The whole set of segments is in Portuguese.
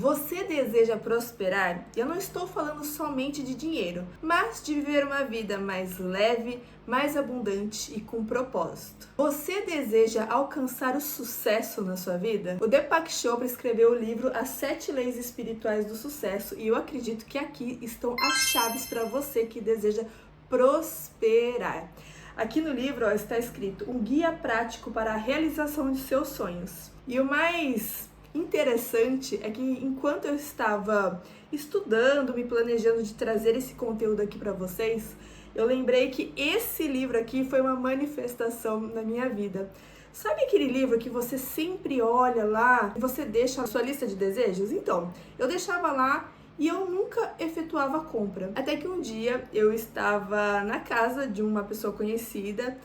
Você deseja prosperar? Eu não estou falando somente de dinheiro, mas de viver uma vida mais leve, mais abundante e com propósito. Você deseja alcançar o sucesso na sua vida? O Deepak Chopra escreveu o livro As 7 Leis Espirituais do Sucesso e eu acredito que aqui estão as chaves para você que deseja prosperar. Aqui no livro está escrito um guia prático para a realização de seus sonhos. E o mais interessante é que enquanto eu estava estudando, me planejando de trazer esse conteúdo aqui para vocês, eu lembrei que esse livro aqui foi uma manifestação na minha vida. Sabe aquele livro que você sempre olha lá e você deixa a sua lista de desejos? Então, eu deixava lá e eu nunca efetuava a compra. Até que um dia eu estava na casa de uma pessoa conhecida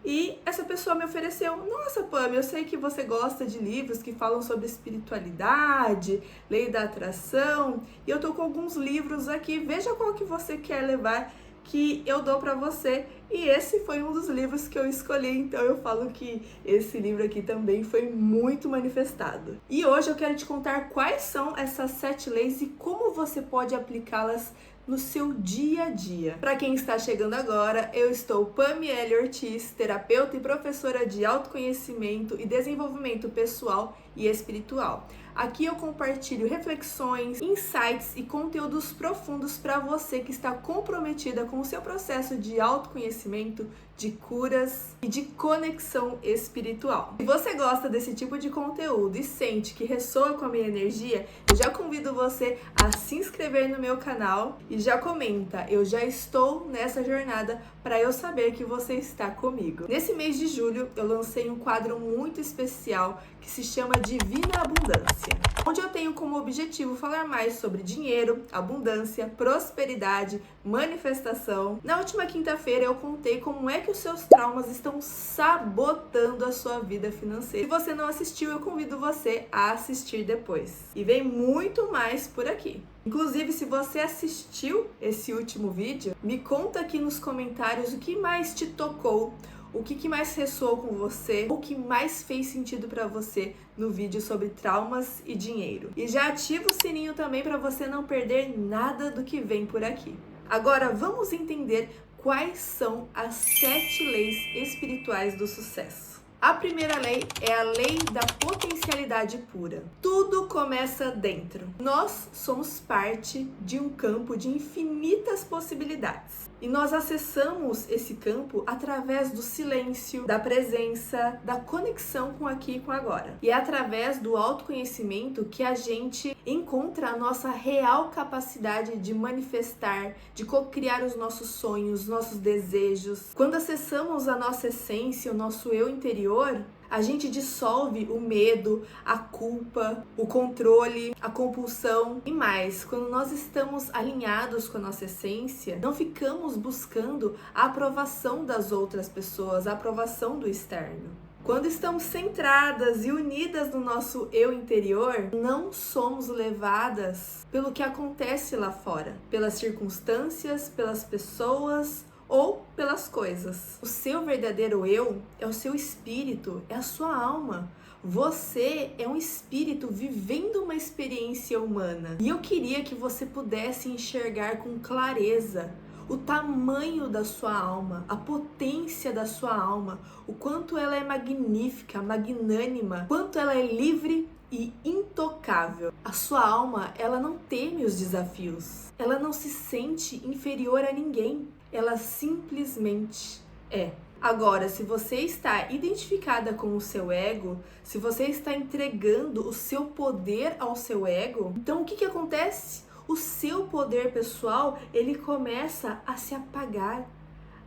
e essa pessoa me ofereceu: nossa, Pam, eu sei que você gosta de livros que falam sobre espiritualidade, lei da atração, e eu tô com alguns livros aqui, veja qual que você quer levar que eu dou pra você. E esse foi um dos livros que eu escolhi, então eu falo que esse livro aqui também foi muito manifestado. E hoje eu quero te contar quais são essas 7 leis e como você pode aplicá-las no seu dia a dia. Para quem está chegando agora, eu estou Pamiele Ortiz, terapeuta e professora de autoconhecimento e desenvolvimento pessoal e espiritual. Aqui eu compartilho reflexões, insights e conteúdos profundos para você que está comprometida com o seu processo de autoconhecimento, de curas e de conexão espiritual. Se você gosta desse tipo de conteúdo e sente que ressoa com a minha energia, eu já convido você a se inscrever no meu canal e já comenta: eu já estou nessa jornada, para eu saber que você está comigo. Nesse mês de julho, eu lancei um quadro muito especial que se chama Divina Abundância, onde eu tenho como objetivo falar mais sobre dinheiro, abundância, prosperidade, manifestação. Na última quinta-feira eu contei como é que os seus traumas estão sabotando a sua vida financeira. Se você não assistiu, eu convido você a assistir depois. E vem muito mais por aqui. Inclusive, se você assistiu esse último vídeo, me conta aqui nos comentários o que mais te tocou, o que mais ressoou com você, o que mais fez sentido para você no vídeo sobre traumas e dinheiro. E já ativa o sininho também para você não perder nada do que vem por aqui. Agora vamos entender quais são as 7 leis espirituais do sucesso. A primeira lei é a lei da potencialidade pura. Tudo começa dentro. Nós somos parte de um campo de infinitas possibilidades. E nós acessamos esse campo através do silêncio, da presença, da conexão com aqui e com agora. E é através do autoconhecimento que a gente encontra a nossa real capacidade de manifestar, de co-criar os nossos sonhos, nossos desejos. Quando acessamos a nossa essência, o nosso eu interior, a gente dissolve o medo, a culpa, o controle, a compulsão e mais. Quando nós estamos alinhados com a nossa essência, não ficamos buscando a aprovação das outras pessoas, a aprovação do externo. Quando estamos centradas e unidas no nosso eu interior, não somos levadas pelo que acontece lá fora, pelas circunstâncias, pelas pessoas ou pelas coisas. O seu verdadeiro eu é o seu espírito, é a sua alma. Você é um espírito vivendo uma experiência humana. E eu queria que você pudesse enxergar com clareza o tamanho da sua alma, a potência da sua alma, o quanto ela é magnífica, magnânima, quanto ela é livre e intocável. A sua alma, ela não teme os desafios, ela não se sente inferior a ninguém, ela simplesmente é. Agora, se você está identificada com o seu ego, se você está entregando o seu poder ao seu ego, então o que acontece? O seu poder pessoal, ele começa a se apagar,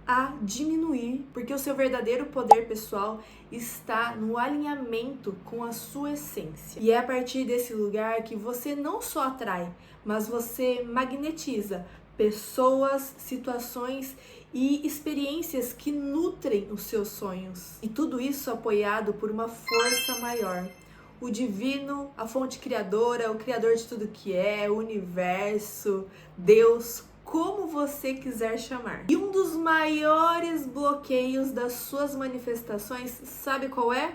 a diminuir, porque o seu verdadeiro poder pessoal está no alinhamento com a sua essência. E é a partir desse lugar que você não só atrai, mas você magnetiza pessoas, situações e experiências que nutrem os seus sonhos. E tudo isso apoiado por uma força maior. O divino, a fonte criadora, o criador de tudo que é, o universo, Deus, como você quiser chamar. E um dos maiores bloqueios das suas manifestações, sabe qual é?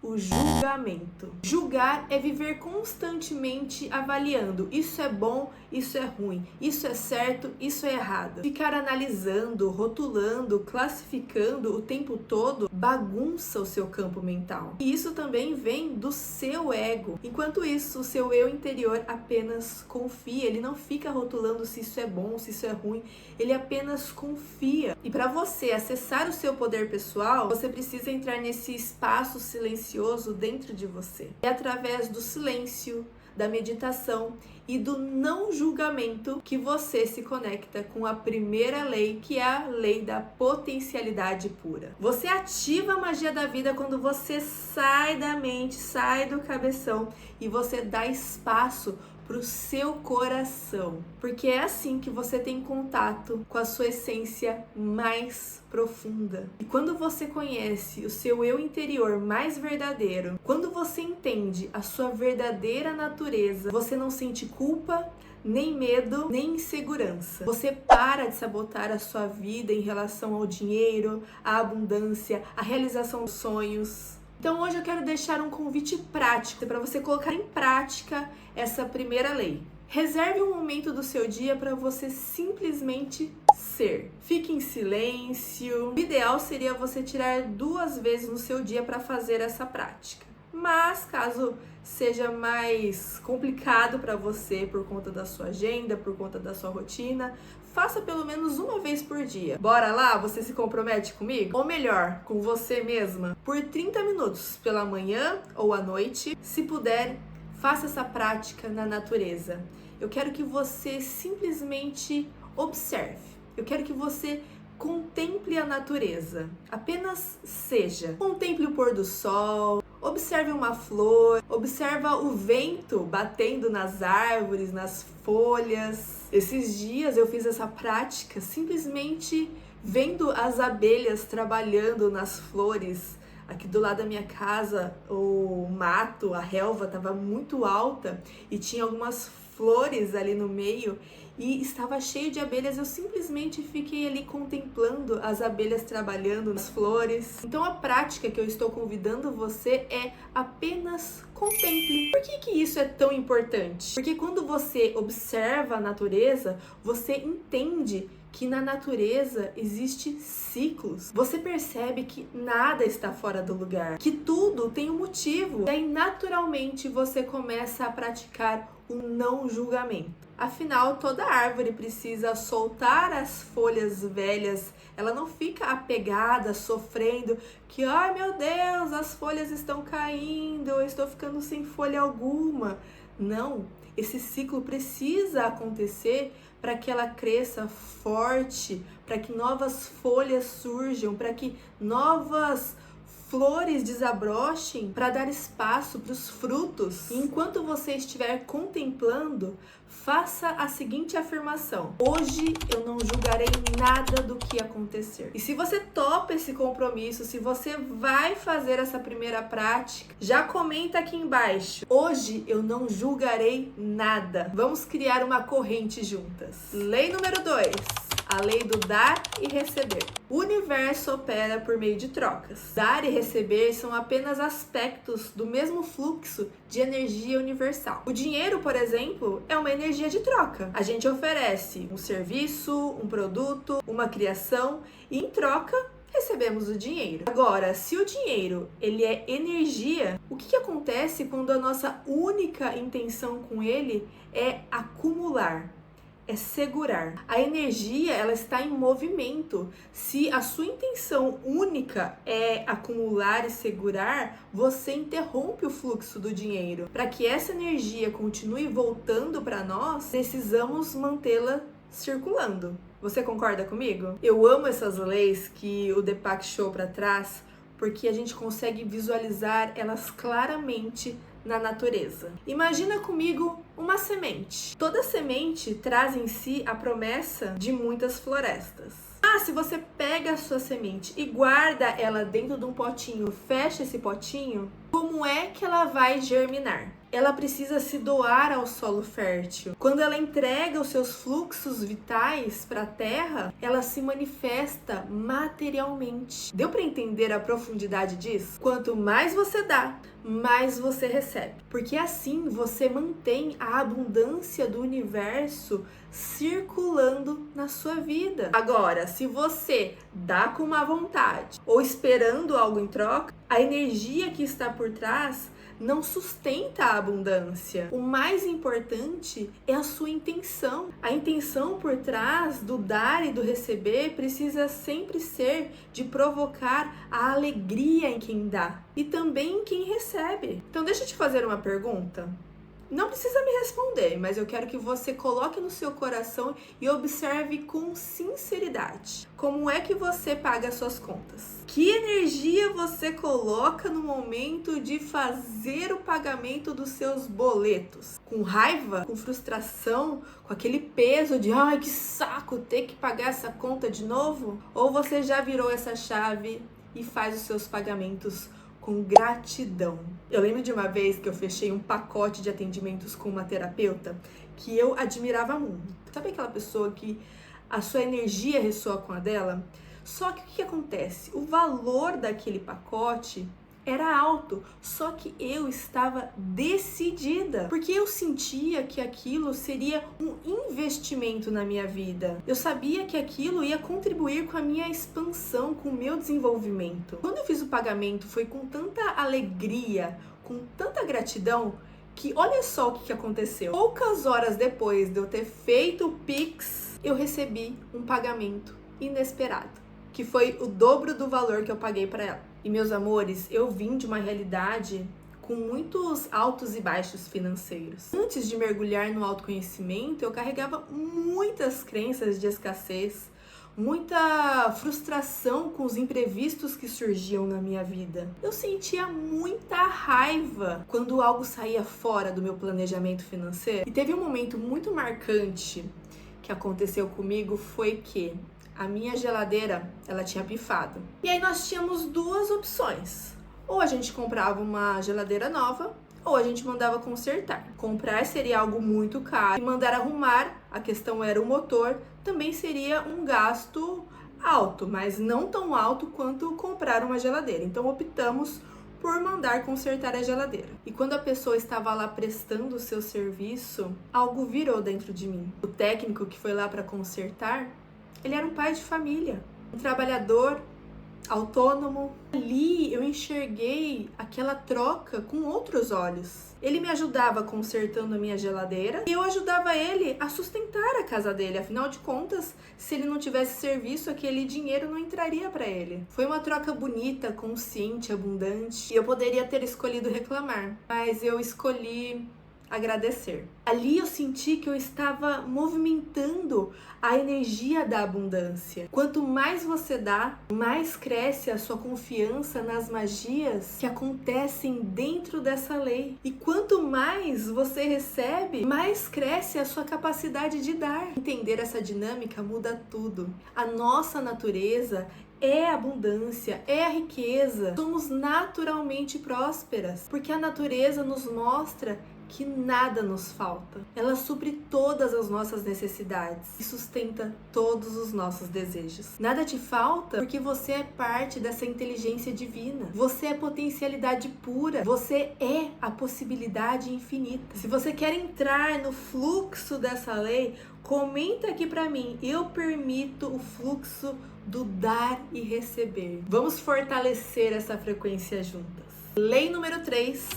o julgamento. Julgar é viver constantemente avaliando: isso é bom, isso é ruim, isso é certo, isso é errado. Ficar analisando, rotulando, classificando o tempo todo bagunça o seu campo mental. E isso também vem do seu ego. Enquanto isso, o seu eu interior apenas confia, ele não fica rotulando se isso é bom, se isso é ruim, ele apenas confia. E para você acessar o seu poder pessoal, você precisa entrar nesse espaço silencioso dentro de você. É através do silêncio, da meditação e do não julgamento que você se conecta com a primeira lei, que é a lei da potencialidade pura. Você ativa a magia da vida quando você sai da mente, sai do cabeção e você dá espaço para o seu coração, porque é assim que você tem contato com a sua essência mais profunda. E quando você conhece o seu eu interior mais verdadeiro, quando você entende a sua verdadeira natureza, você não sente culpa, nem medo, nem insegurança. Você para de sabotar a sua vida em relação ao dinheiro, à abundância, à realização dos sonhos. Então hoje eu quero deixar um convite prático para você colocar em prática essa primeira lei. Reserve um momento do seu dia para você simplesmente ser. Fique em silêncio. O ideal seria você tirar 2 vezes no seu dia para fazer essa prática. Mas caso seja mais complicado para você por conta da sua agenda, por conta da sua rotina, faça pelo menos 1 vez por dia. Bora lá? Você se compromete comigo? Ou melhor, com você mesma? Por 30 minutos, pela manhã ou à noite. Se puder, faça essa prática na natureza. Eu quero que você simplesmente observe. Eu quero que você contemple a natureza. Apenas seja. Contemple o pôr do sol. Observe uma flor, observa o vento batendo nas árvores, nas folhas. Esses dias eu fiz essa prática simplesmente vendo as abelhas trabalhando nas flores. Aqui do lado da minha casa, o mato, a relva estava muito alta e tinha algumas flores ali no meio e estava cheio de abelhas. Eu simplesmente fiquei ali contemplando as abelhas trabalhando nas flores. Então a prática que eu estou convidando você é apenas contemple. Por que isso é tão importante? Porque quando você observa a natureza, você entende que na natureza existe ciclos. Você percebe que nada está fora do lugar, que tudo tem um motivo. E aí naturalmente você começa a praticar o não julgamento. Afinal, toda árvore precisa soltar as folhas velhas. Ela não fica apegada, sofrendo que, ai meu Deus, as folhas estão caindo, eu estou ficando sem folha alguma. Não, esse ciclo precisa acontecer para que ela cresça forte, para que novas folhas surjam, para que novas flores desabrochem, para dar espaço para os frutos. E enquanto você estiver contemplando, faça a seguinte afirmação: hoje eu não julgarei nada do que acontecer. E se você topa esse compromisso, se você vai fazer essa primeira prática, já comenta aqui embaixo: hoje eu não julgarei nada. Vamos criar uma corrente juntas. Lei número 2. A lei do dar e receber. O universo opera por meio de trocas. Dar e receber são apenas aspectos do mesmo fluxo de energia universal. O dinheiro, por exemplo, é uma energia de troca. A gente oferece um serviço, um produto, uma criação e em troca recebemos o dinheiro. Agora, se o dinheiro ele é energia, o que acontece quando a nossa única intenção com ele é acumular? É segurar. A energia, ela está em movimento. Se a sua intenção única é acumular e segurar, você interrompe o fluxo do dinheiro. Para que essa energia continue voltando para nós, precisamos mantê-la circulando. Você concorda comigo? Eu amo essas leis que o Deepak Chopra traz, porque a gente consegue visualizar elas claramente na natureza. Imagina comigo uma semente. Toda semente traz em si a promessa de muitas florestas. Se você pega a sua semente e guarda ela dentro de um potinho, fecha esse potinho, como é que ela vai germinar? ela precisa se doar ao solo fértil. Quando ela entrega os seus fluxos vitais para a terra, ela se manifesta materialmente. Deu para entender a profundidade disso? Quanto mais você dá, mais você recebe. Porque assim você mantém a abundância do universo circulando na sua vida. Agora, se você dá com má vontade ou esperando algo em troca, a energia que está por trás não sustenta a abundância. O mais importante é a sua intenção. A intenção por trás do dar e do receber precisa sempre ser de provocar a alegria em quem dá e também em quem recebe. Então deixa eu te fazer uma pergunta. Não precisa me responder, mas eu quero que você coloque no seu coração e observe com sinceridade. Como é que você paga as suas contas? Que energia você coloca no momento de fazer o pagamento dos seus boletos? Com raiva? Com frustração? Com aquele peso de ai, que saco ter que pagar essa conta de novo? Ou você já virou essa chave e faz os seus pagamentos com gratidão? Eu lembro de uma vez que eu fechei um pacote de atendimentos com uma terapeuta que eu admirava muito. Sabe aquela pessoa que a sua energia ressoa com a dela? Só que o que acontece? O valor daquele pacote era alto, só que eu estava decidida, porque eu sentia que aquilo seria um investimento na minha vida. Eu sabia que aquilo ia contribuir com a minha expansão, com o meu desenvolvimento. Quando eu fiz o pagamento, foi com tanta alegria, com tanta gratidão, que olha só o que aconteceu. Poucas horas depois de eu ter feito o Pix, eu recebi um pagamento inesperado, que foi o dobro do valor que eu paguei para ela. E meus amores, eu vim de uma realidade com muitos altos e baixos financeiros. Antes de mergulhar no autoconhecimento, eu carregava muitas crenças de escassez, muita frustração com os imprevistos que surgiam na minha vida. Eu sentia muita raiva quando algo saía fora do meu planejamento financeiro. E teve um momento muito marcante que aconteceu comigo, foi que a minha geladeira, ela tinha pifado. E aí nós tínhamos duas opções. Ou a gente comprava uma geladeira nova, ou a gente mandava consertar. Comprar seria algo muito caro e mandar arrumar, a questão era o motor, também seria um gasto alto, mas não tão alto quanto comprar uma geladeira. Então optamos por mandar consertar a geladeira. E quando a pessoa estava lá prestando o seu serviço, algo virou dentro de mim. O técnico que foi lá para consertar, ele era um pai de família, um trabalhador autônomo. Ali eu enxerguei aquela troca com outros olhos. Ele me ajudava consertando a minha geladeira e eu ajudava ele a sustentar a casa dele. Afinal de contas, se ele não tivesse serviço, aquele dinheiro não entraria para ele. Foi uma troca bonita, consciente, abundante. E eu poderia ter escolhido reclamar, mas eu escolhi agradecer. Ali eu senti que eu estava movimentando a energia da abundância. Quanto mais você dá, mais cresce a sua confiança nas magias que acontecem dentro dessa lei. E quanto mais você recebe, mais cresce a sua capacidade de dar. Entender essa dinâmica muda tudo. A nossa natureza é a abundância, é a riqueza. Somos naturalmente prósperas, porque a natureza nos mostra que nada nos falta. Ela supre todas as nossas necessidades e sustenta todos os nossos desejos. Nada te falta porque você é parte dessa inteligência divina. Você é potencialidade pura. Você é a possibilidade infinita. Se você quer entrar no fluxo dessa lei, comenta aqui pra mim. Eu permito o fluxo do dar e receber. Vamos fortalecer essa frequência juntas. Lei número 3.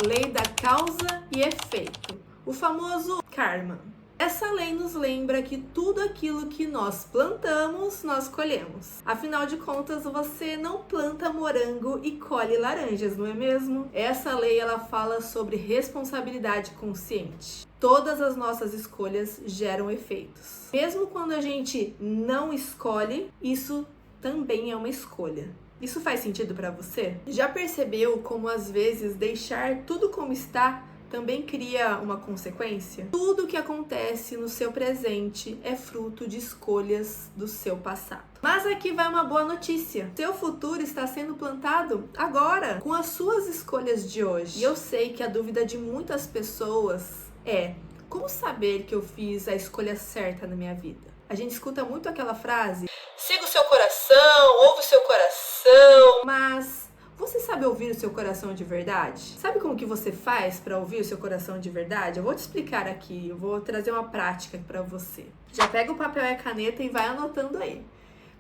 Lei da causa e efeito, o famoso karma. Essa lei nos lembra que tudo aquilo que nós plantamos, nós colhemos. Afinal de contas, você não planta morango e colhe laranjas, não é mesmo? Essa lei, ela fala sobre responsabilidade consciente. Todas as nossas escolhas geram efeitos. Mesmo quando a gente não escolhe, isso também é uma escolha. Isso faz sentido para você? Já percebeu como às vezes deixar tudo como está também cria uma consequência? Tudo que acontece no seu presente é fruto de escolhas do seu passado. Mas aqui vai uma boa notícia. Seu futuro está sendo plantado agora, com as suas escolhas de hoje. E eu sei que a dúvida de muitas pessoas é: como saber que eu fiz a escolha certa na minha vida? A gente escuta muito aquela frase: siga o seu coração, ouve o seu coração. Mas você sabe ouvir o seu coração de verdade? Sabe como que você faz para ouvir o seu coração de verdade? Eu vou te explicar aqui, eu vou trazer uma prática para você. Já pega o papel e a caneta e vai anotando aí.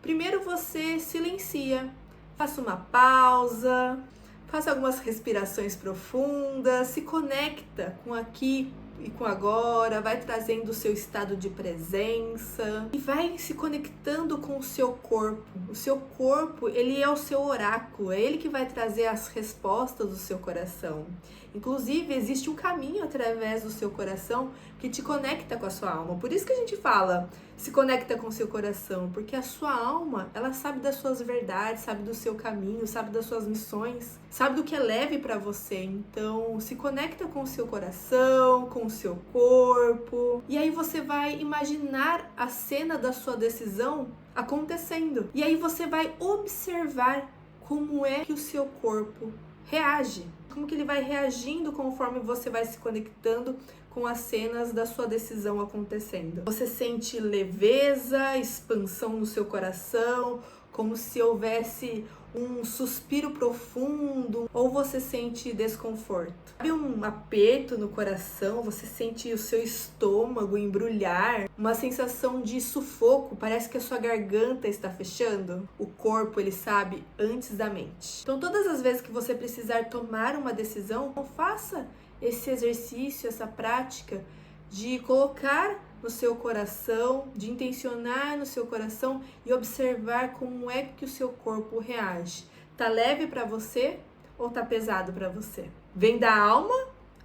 Primeiro você silencia, faça uma pausa, faça algumas respirações profundas, se conecta com aqui e com agora, vai trazendo o seu estado de presença e vai se conectando com o seu corpo. O seu corpo, ele é o seu oráculo, é ele que vai trazer as respostas do seu coração. Inclusive, existe um caminho através do seu coração que te conecta com a sua alma. Por isso que a gente fala, se conecta com o seu coração, porque a sua alma, ela sabe das suas verdades, sabe do seu caminho, sabe das suas missões, sabe do que é leve para você. Então, se conecta com o seu coração, com o seu corpo, e aí você vai imaginar a cena da sua decisão acontecendo. E aí você vai observar como é que o seu corpo reage, como que ele vai reagindo conforme você vai se conectando com as cenas da sua decisão acontecendo. Você sente leveza, expansão no seu coração, como se houvesse um suspiro profundo, ou você sente desconforto? Sabe um aperto no coração? Você sente o seu estômago embrulhar? Uma sensação de sufoco? Parece que a sua garganta está fechando? O corpo, ele sabe antes da mente. Então, todas as vezes que você precisar tomar uma decisão, faça esse exercício, essa prática de colocar no seu coração, de intencionar no seu coração e observar como é que o seu corpo reage. Tá leve para você ou tá pesado para você? Vem da alma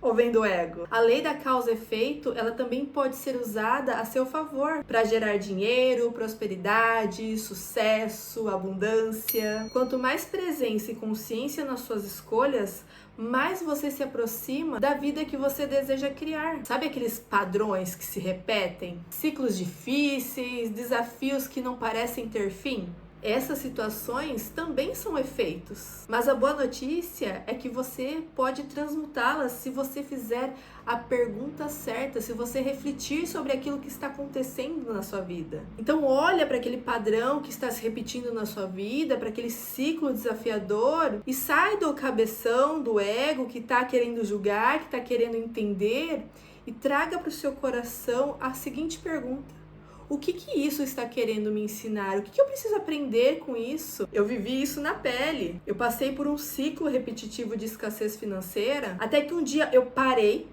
ou vem do ego? A lei da causa e efeito, ela também pode ser usada a seu favor para gerar dinheiro, prosperidade, sucesso, abundância. Quanto mais presença e consciência nas suas escolhas, mais você se aproxima da vida que você deseja criar. Sabe aqueles padrões que se repetem? Ciclos difíceis, desafios que não parecem ter fim? Essas situações também são efeitos, mas a boa notícia é que você pode transmutá-las se você fizer a pergunta certa, se você refletir sobre aquilo que está acontecendo na sua vida. Então olha para aquele padrão que está se repetindo na sua vida, para aquele ciclo desafiador e sai do cabeção, do ego que está querendo julgar, que está querendo entender e traga para o seu coração a seguinte pergunta: o que isso está querendo me ensinar? O que eu preciso aprender com isso? Eu vivi isso na pele. Eu passei por um ciclo repetitivo de escassez financeira, até que um dia eu parei,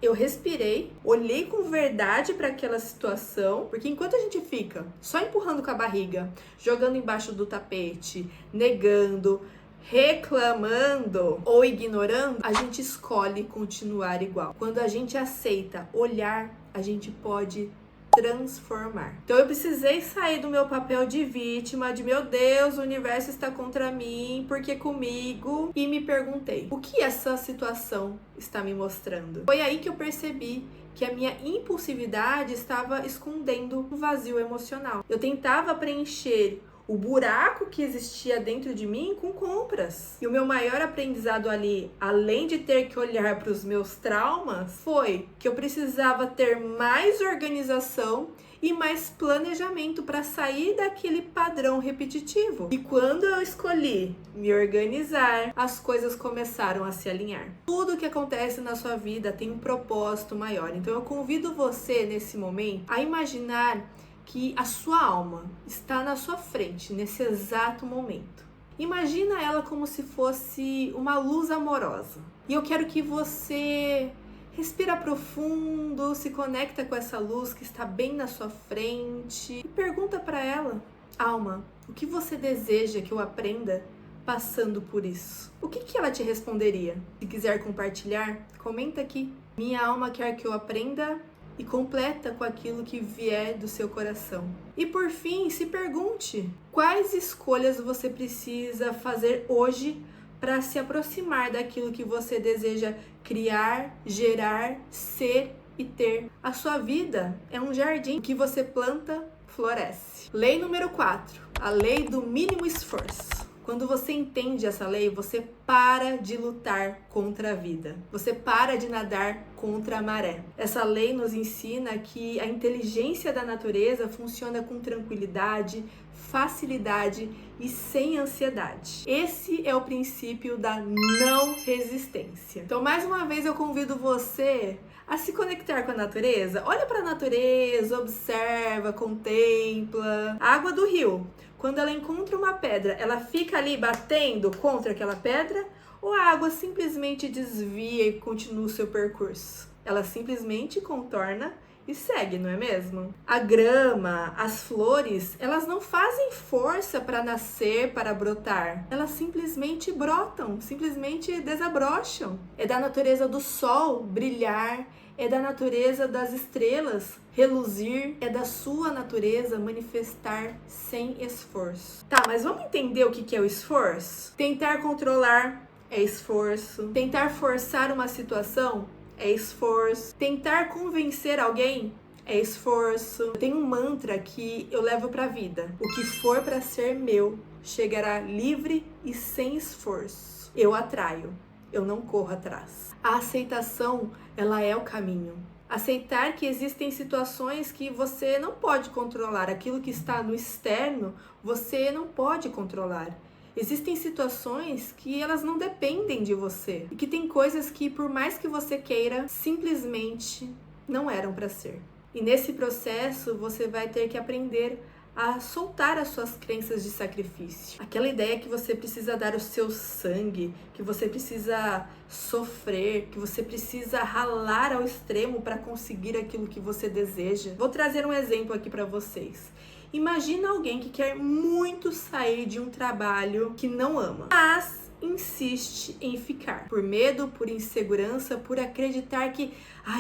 eu respirei, olhei com verdade para aquela situação, porque enquanto a gente fica só empurrando com a barriga, jogando embaixo do tapete, negando, reclamando ou ignorando, a gente escolhe continuar igual. Quando a gente aceita olhar, a gente pode transformar. Então eu precisei sair do meu papel de vítima, de meu Deus, o universo está contra mim, porque comigo? E me perguntei, o que essa situação está me mostrando? Foi aí que eu percebi que a minha impulsividade estava escondendo um vazio emocional. Eu tentava preencher o buraco que existia dentro de mim com compras. E o meu maior aprendizado ali, além de ter que olhar para os meus traumas, foi que eu precisava ter mais organização e mais planejamento para sair daquele padrão repetitivo. E quando eu escolhi me organizar, as coisas começaram a se alinhar. Tudo que acontece na sua vida tem um propósito maior. Então eu convido você nesse momento a imaginar que a sua alma está na sua frente nesse exato momento. Imagina ela como se fosse uma luz amorosa. E eu quero que você respira profundo, se conecta com essa luz que está bem na sua frente e pergunta para ela: alma, o que você deseja que eu aprenda passando por isso? O que ela te responderia? Se quiser compartilhar, comenta aqui. Minha alma quer que eu aprenda, e completa com aquilo que vier do seu coração. E por fim, se pergunte: quais escolhas você precisa fazer hoje para se aproximar daquilo que você deseja criar, gerar, ser e ter. A sua vida é um jardim que você planta, floresce. Lei número 4, a lei do mínimo esforço. Quando você entende essa lei, você para de lutar contra a vida. Você para de nadar contra a maré. Essa lei nos ensina que a inteligência da natureza funciona com tranquilidade, facilidade e sem ansiedade. Esse é o princípio da não resistência. Então, mais uma vez, eu convido você a se conectar com a natureza. Olha para a natureza, observa, contempla. A água do rio, quando ela encontra uma pedra, ela fica ali batendo contra aquela pedra ou a água simplesmente desvia e continua o seu percurso? Ela simplesmente contorna e segue, não é mesmo? A grama, as flores, elas não fazem força para nascer, para brotar. Elas simplesmente brotam, simplesmente desabrocham. É da natureza do sol brilhar, é da natureza das estrelas reluzir, é da sua natureza manifestar sem esforço. Tá, mas vamos entender o que é o esforço? Tentar controlar é esforço. Tentar forçar uma situação é esforço. Tentar convencer alguém é esforço. Eu tenho um mantra que eu levo pra vida. O que for para ser meu chegará livre e sem esforço. Eu atraio, eu não corro atrás. A aceitação, ela é o caminho. Aceitar que existem situações que você não pode controlar. Aquilo que está no externo, você não pode controlar. Existem situações que elas não dependem de você. E que tem coisas que, por mais que você queira, simplesmente não eram para ser. E nesse processo, você vai ter que aprender a soltar as suas crenças de sacrifício. Aquela ideia que você precisa dar o seu sangue, que você precisa sofrer, que você precisa ralar ao extremo para conseguir aquilo que você deseja. Vou trazer um exemplo aqui para vocês. Imagina alguém que quer muito sair de um trabalho que não ama, mas insiste em ficar. Por medo, por insegurança, por acreditar que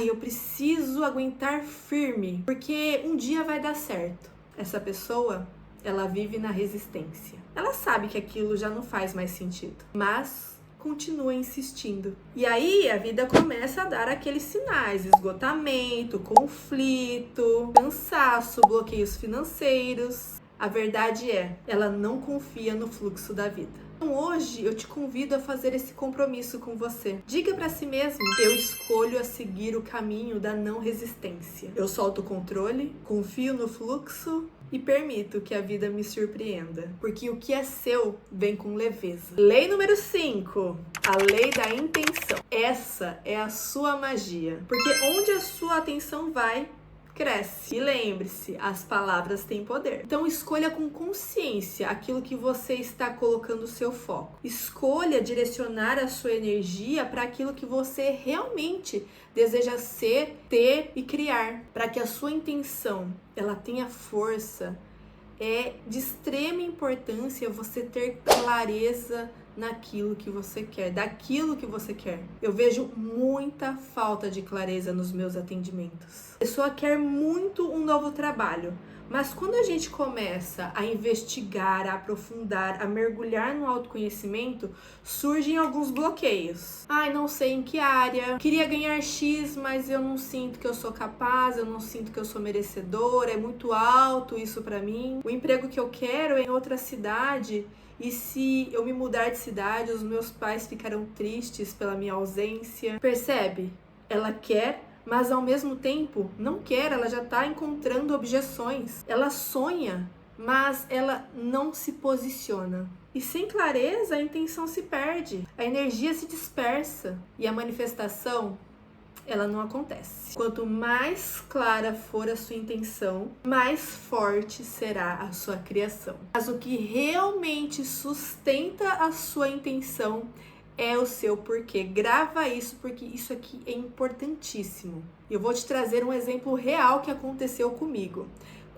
eu preciso aguentar firme, porque um dia vai dar certo. Essa pessoa, ela vive na resistência. Ela sabe que aquilo já não faz mais sentido, mas continua insistindo. E aí a vida começa a dar aqueles sinais: esgotamento, conflito, cansaço, bloqueios financeiros. A verdade é, ela não confia no fluxo da vida. Então hoje eu te convido a fazer esse compromisso com você. Diga para si mesmo: eu escolho a seguir o caminho da não resistência. Eu solto o controle, confio no fluxo e permito que a vida me surpreenda. Porque o que é seu vem com leveza. Lei número 5, a lei da intenção. Essa é a sua magia. Porque onde a sua atenção vai, cresce. E lembre-se, as palavras têm poder. Então escolha com consciência aquilo que você está colocando o seu foco. Escolha direcionar a sua energia para aquilo que você realmente deseja ser, ter e criar. Para que a sua intenção ela tenha força, é de extrema importância você ter clareza naquilo que você quer, daquilo que você quer. Eu vejo muita falta de clareza nos meus atendimentos. A pessoa quer muito um novo trabalho, mas quando a gente começa a investigar, a aprofundar, a mergulhar no autoconhecimento, surgem alguns bloqueios. Não sei em que área, queria ganhar X, mas eu não sinto que eu sou capaz, eu não sinto que eu sou merecedora, é muito alto isso pra mim. O emprego que eu quero é em outra cidade. E se eu me mudar de cidade, os meus pais ficarão tristes pela minha ausência. Percebe? Ela quer, mas ao mesmo tempo não quer, ela já está encontrando objeções. Ela sonha, mas ela não se posiciona. E sem clareza, a intenção se perde, a energia se dispersa e a manifestação, ela não acontece. Quanto mais clara for a sua intenção, mais forte será a sua criação. Mas o que realmente sustenta a sua intenção é o seu porquê. Grava isso, porque isso aqui é importantíssimo. Eu vou te trazer um exemplo real que aconteceu comigo.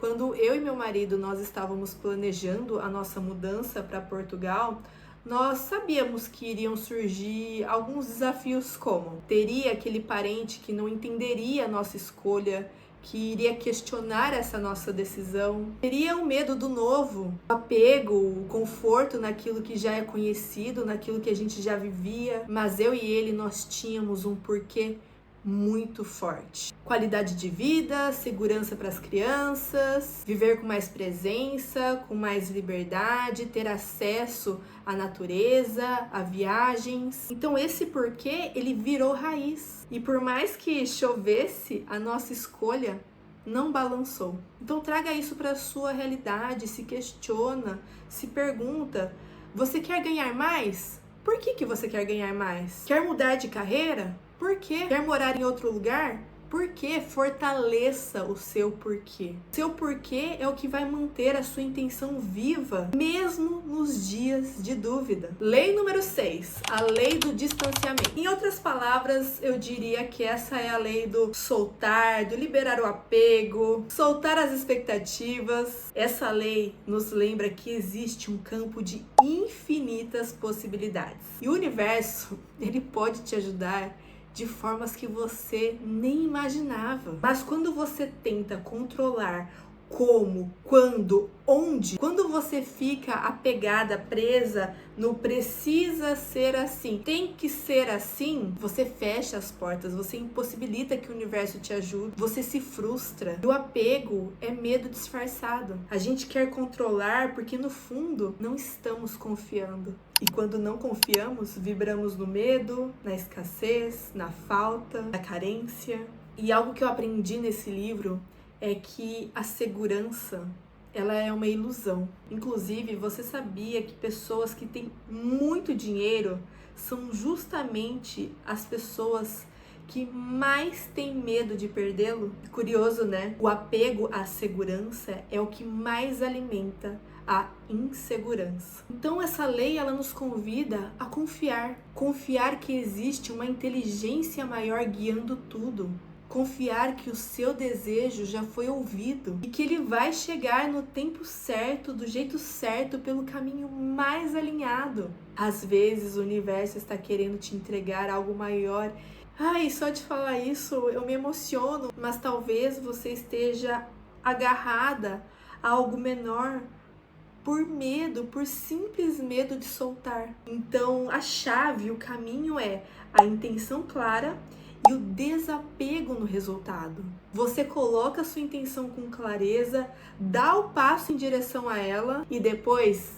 Quando eu e meu marido nós estávamos planejando a nossa mudança para Portugal, nós sabíamos que iriam surgir alguns desafios, como teria aquele parente que não entenderia a nossa escolha, que iria questionar essa nossa decisão. Teria o medo do novo, o apego, o conforto naquilo que já é conhecido, naquilo que a gente já vivia. Mas eu e ele, nós tínhamos um porquê muito forte. Qualidade de vida, segurança para as crianças, viver com mais presença, com mais liberdade, ter acesso à natureza, a viagens. Então esse porquê, ele virou raiz. E por mais que chovesse, a nossa escolha não balançou. Então traga isso para a sua realidade, se questiona, se pergunta: você quer ganhar mais? Por que você quer ganhar mais? Quer mudar de carreira? Por quê? Quer morar em outro lugar? Por quê? Fortaleça o seu porquê. Seu porquê é o que vai manter a sua intenção viva, mesmo nos dias de dúvida. Lei número 6, a lei do distanciamento. Em outras palavras, eu diria que essa é a lei do soltar, do liberar o apego, soltar as expectativas. Essa lei nos lembra que existe um campo de infinitas possibilidades. E o universo, ele pode te ajudar de formas que você nem imaginava. Mas quando você tenta controlar como, quando, onde, quando você fica apegada, presa no precisa ser assim, tem que ser assim, você fecha as portas, você impossibilita que o universo te ajude, você se frustra. E o apego é medo disfarçado. A gente quer controlar porque no fundo não estamos confiando. E quando não confiamos, vibramos no medo, na escassez, na falta, na carência. E algo que eu aprendi nesse livro é que a segurança, ela é uma ilusão. Inclusive, você sabia que pessoas que têm muito dinheiro são justamente as pessoas que mais têm medo de perdê-lo? Curioso, né? O apego à segurança é o que mais alimenta a insegurança. Então essa lei, ela nos convida a confiar que existe uma inteligência maior guiando tudo. Confiar que o seu desejo já foi ouvido e que ele vai chegar no tempo certo, do jeito certo, pelo caminho mais alinhado. Às vezes o universo está querendo te entregar algo maior. Ai, só de falar isso eu me emociono, mas talvez você esteja agarrada a algo menor por medo, por simples medo de soltar. Então a chave, o caminho é a intenção clara e o desapego no resultado. Você coloca a sua intenção com clareza, dá o passo em direção a ela e depois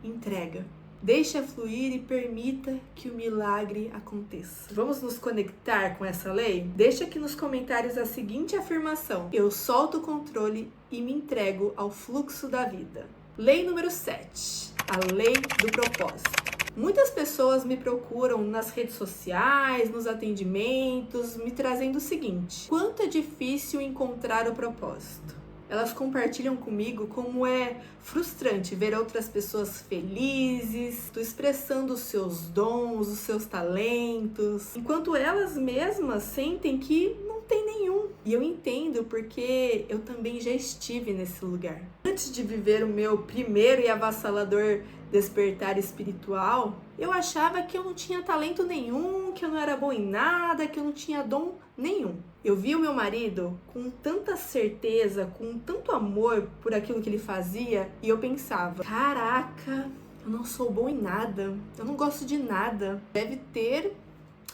entrega. Deixa fluir e permita que o milagre aconteça. Vamos nos conectar com essa lei? Deixa aqui nos comentários a seguinte afirmação: eu solto o controle e me entrego ao fluxo da vida. Lei número 7, a lei do propósito. Muitas pessoas me procuram nas redes sociais, nos atendimentos, me trazendo o seguinte: quanto é difícil encontrar o propósito. Elas compartilham comigo como é frustrante ver outras pessoas felizes, expressando os seus dons, os seus talentos, enquanto elas mesmas sentem que não tem nenhum. E eu entendo porque eu também já estive nesse lugar. Antes de viver o meu primeiro e avassalador despertar espiritual, eu achava que eu não tinha talento nenhum, que eu não era boa em nada, que eu não tinha dom nenhum. Eu vi o meu marido com tanta certeza, com tanto amor por aquilo que ele fazia, e eu pensava: caraca, eu não sou bom em nada, eu não gosto de nada, deve ter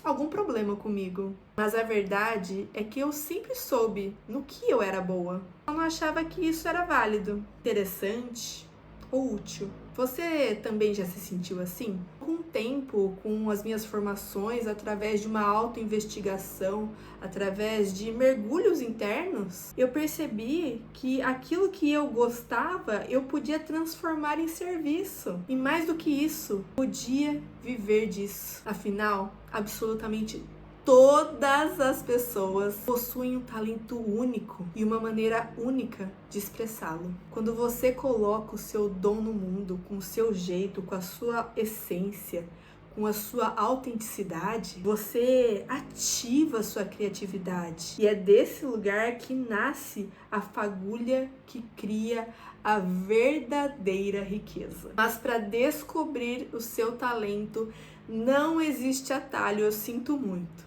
algum problema comigo. Mas a verdade é que eu sempre soube no que eu era boa. Eu não achava que isso era válido, interessante ou útil. Você também já se sentiu assim? Com o tempo, com as minhas formações, através de uma autoinvestigação, através de mergulhos internos, eu percebi que aquilo que eu gostava, eu podia transformar em serviço. E mais do que isso, podia viver disso. Afinal, absolutamente todas as pessoas possuem um talento único e uma maneira única de expressá-lo. Quando você coloca o seu dom no mundo, com o seu jeito, com a sua essência, com a sua autenticidade, você ativa a sua criatividade. E é desse lugar que nasce a fagulha que cria a verdadeira riqueza. Mas para descobrir o seu talento, não existe atalho, eu sinto muito.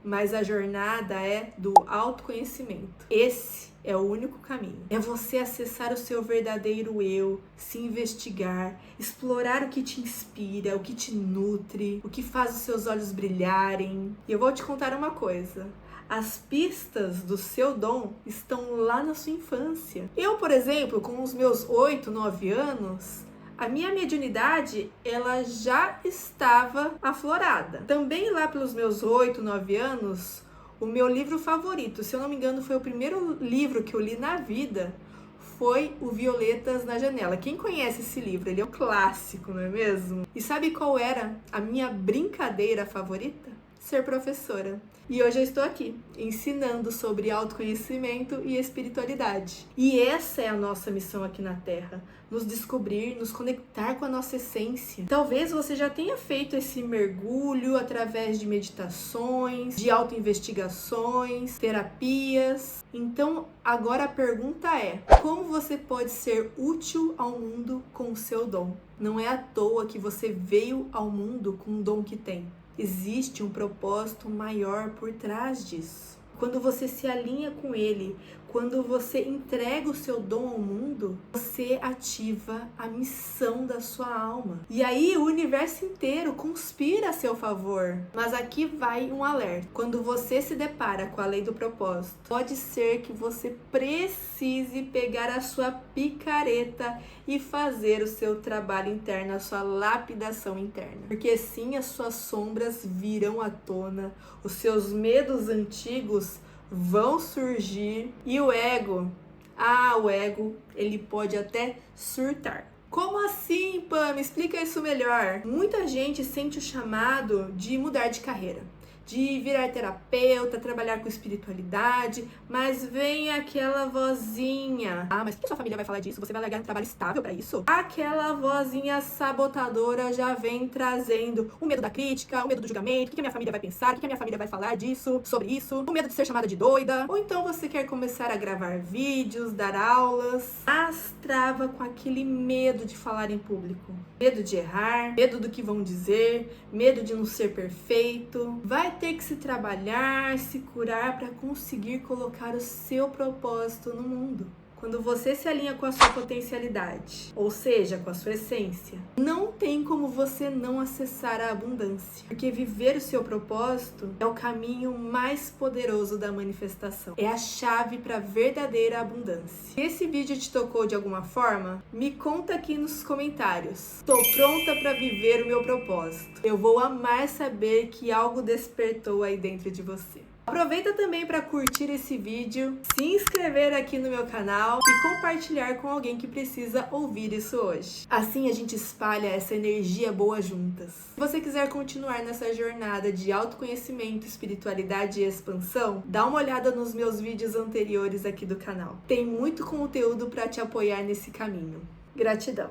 Mas a jornada é do autoconhecimento. Esse é o único caminho. É você acessar o seu verdadeiro eu, se investigar, explorar o que te inspira, o que te nutre, o que faz os seus olhos brilharem. E eu vou te contar uma coisa. As pistas do seu dom estão lá na sua infância. Eu, por exemplo, com os meus 8, 9 anos, a minha mediunidade, ela já estava aflorada. Também lá pelos meus 8, 9 anos, o meu livro favorito, se eu não me engano, foi o primeiro livro que eu li na vida, foi o Violetas na Janela. Quem conhece esse livro? Ele é um clássico, não é mesmo? E sabe qual era a minha brincadeira favorita? Ser professora. E hoje eu estou aqui, ensinando sobre autoconhecimento e espiritualidade. E essa é a nossa missão aqui na Terra, nos descobrir, nos conectar com a nossa essência. Talvez você já tenha feito esse mergulho através de meditações, de autoinvestigações, terapias. Então, agora a pergunta é: como você pode ser útil ao mundo com o seu dom? Não é à toa que você veio ao mundo com o dom que tem. Existe um propósito maior por trás disso. Quando você se alinha com ele, quando você entrega o seu dom ao mundo, você ativa a missão da sua alma. E aí o universo inteiro conspira a seu favor. Mas aqui vai um alerta. Quando você se depara com a lei do propósito, pode ser que você precise pegar a sua picareta e fazer o seu trabalho interno, a sua lapidação interna. Porque sim, as suas sombras virão à tona, os seus medos antigos vão surgir e o ego, ele pode até surtar. Como assim, Pam? Me explica isso melhor. Muita gente sente o chamado de mudar de carreira, de virar terapeuta, trabalhar com espiritualidade, mas vem aquela vozinha: ah, mas o que a sua família vai falar disso? Você vai largar um trabalho estável para isso? Aquela vozinha sabotadora já vem trazendo o medo da crítica, o medo do julgamento, o que a minha família vai pensar, o que a minha família vai falar disso, sobre isso, o medo de ser chamada de doida. Ou então você quer começar a gravar vídeos, dar aulas, mas trava com aquele medo de falar em público. Medo de errar, medo do que vão dizer, medo de não ser perfeito. Vai ter que se trabalhar, se curar para conseguir colocar o seu propósito no mundo. Quando você se alinha com a sua potencialidade, ou seja, com a sua essência, não tem como você não acessar a abundância. Porque viver o seu propósito é o caminho mais poderoso da manifestação. É a chave para a verdadeira abundância. Se esse vídeo te tocou de alguma forma, me conta aqui nos comentários. Estou pronta para viver o meu propósito. Eu vou amar saber que algo despertou aí dentro de você. Aproveita também para curtir esse vídeo, se inscrever aqui no meu canal e compartilhar com alguém que precisa ouvir isso hoje. Assim a gente espalha essa energia boa juntas. Se você quiser continuar nessa jornada de autoconhecimento, espiritualidade e expansão, dá uma olhada nos meus vídeos anteriores aqui do canal. Tem muito conteúdo para te apoiar nesse caminho. Gratidão!